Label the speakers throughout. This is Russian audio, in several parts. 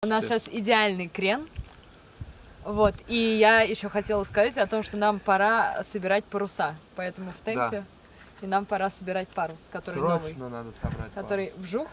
Speaker 1: У нас сейчас идеальный крен. Вот, и я еще хотела сказать о том, что нам пора собирать паруса, поэтому в темпе, и нам пора собирать парус, который новый,
Speaker 2: надо собрать
Speaker 1: который вжух.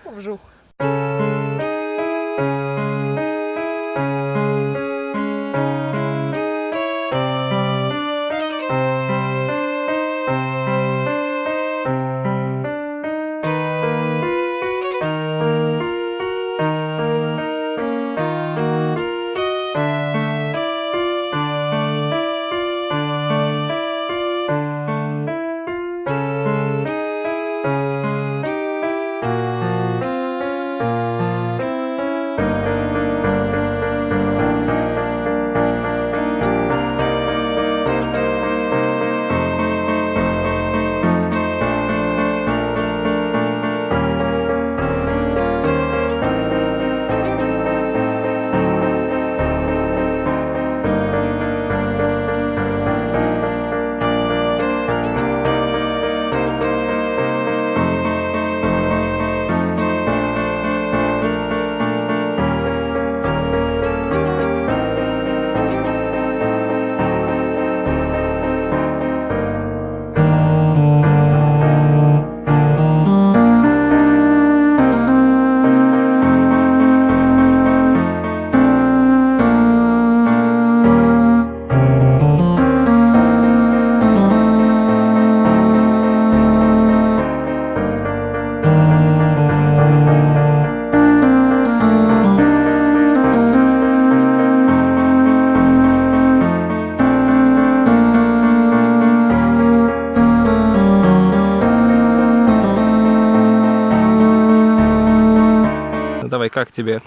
Speaker 3: Ну давай, как тебе?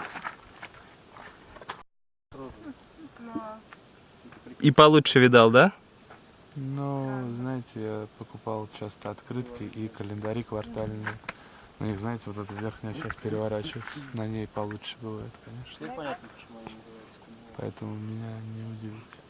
Speaker 3: И получше видал, да?
Speaker 2: Ну, знаете, я покупал часто открытки и календари квартальные. На них, знаете, вот эта верхняя часть переворачивается. На ней получше бывает, конечно. Поэтому меня не удивите.